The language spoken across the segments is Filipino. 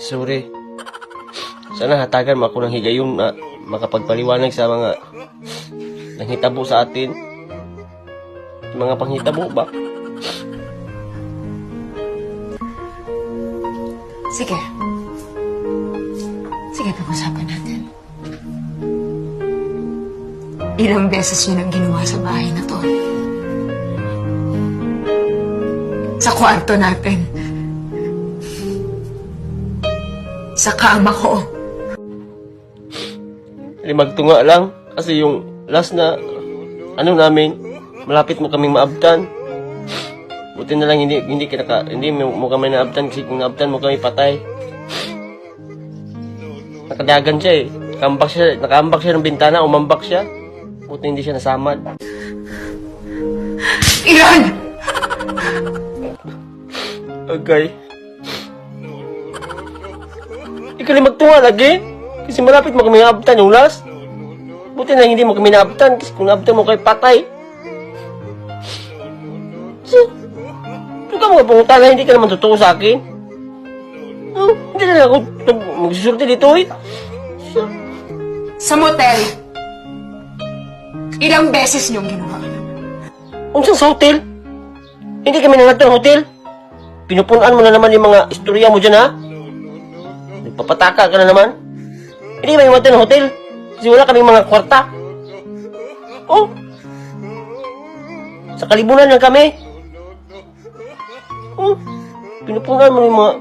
Sorry. Sana hatagan mo ako ng higayon na makapagpaliwanag sa mga nanghitabo sa atin. Mga panghitabo ba? Sige. Sige, pag-usapan natin. Ilang beses yun ang ginawa sa bahay na to. Sa kwarto natin. Sa kama ko. Magtunga lang. Kasi yung last na namin, malapit mo kaming maabtan. Buti na lang hindi mo kami naabtan kasi kung naabtan mo kami patay. Nakadagan siya eh. Nakambak siya ng bintana, umambak siya. Buti hindi siya nasamad. Ilan! Okay. Ikaw magtunga lagi. Kasi malapit mo kami naabtan yung last. Buti na hindi mo kami naabtan kasi kung naabtan mo kay patay. Ito ka mga pangutala, hindi ka naman totoo sa akin. Hindi na lang ako magsusurti dito eh. Sa motel. Ilang beses niyong ginawa. Unsang sa hotel? Hindi kami nangato ng hotel. Pinupunan mo na naman yung mga istorya mo dyan ha. Nagpapataka ka na naman. Hindi kami nangato ng hotel. Kasi wala kaming mga kwarta. Oh. Sa kalibunan lang kami. Oh. Pinupunan mo yung mga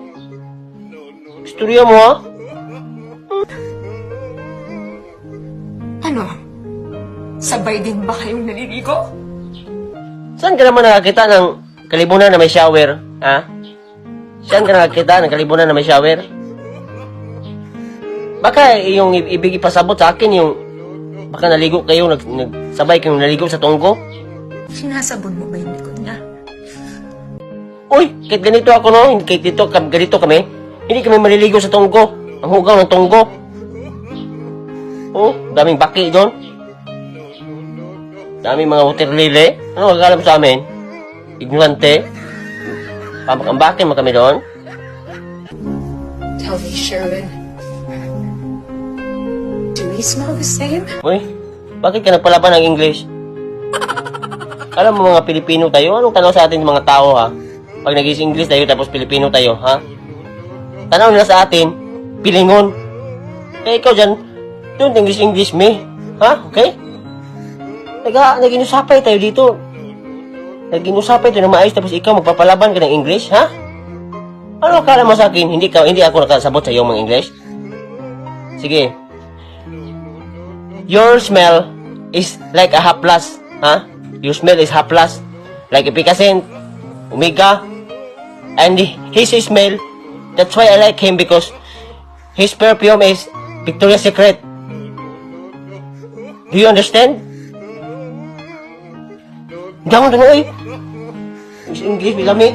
istorya mo ha. Ano? Sabay din ba kayong naliligo? Saan ka naman nakakita ng kalibunan na may shower? Ha? Saan ka nakakita ng kalibunan na may shower? Baka yung ibig ipasabot sa akin yung baka naligo kayo, nagsabay kayong naligo sa tungko? Sinasabon mo ba yung likod niya? Uy, kahit ganito ako no, kahit ganito kami, hindi kami maliligo sa tungko. Ang hugaw ng tungko. Oh, daming baki doon. Daming mga water lily. Ano kakalam sa amin? Ignorante. Pamakамbakin mo kami doon. Tell me, Sherwin. Do we smell the same? Uy, bakit ka nagpalaban ng English? Alam mo mga Pilipino tayo, anong tanaw sa atin mga tao ha? Pag nag-English tayo tapos Pilipino tayo, ha? Tanaw nila sa atin, pilingon. Kaya ikaw dyan, don't English me. Ha? Okay? Nag-inusapay tayo dito. Nag-inusapay tayo na maayos tapos ikaw magpapalaban ka ng English, ha? Ano akala mo sa akin? Hindi ako nakasabot sa iyong mga English? Sige. Your smell is like a half plus, ha? Your smell is half plus. Like efficacent, omega, and his smell, that's why I like him because his perfume is Victoria's Secret. Do you understand? Jangan dengar, English bilami.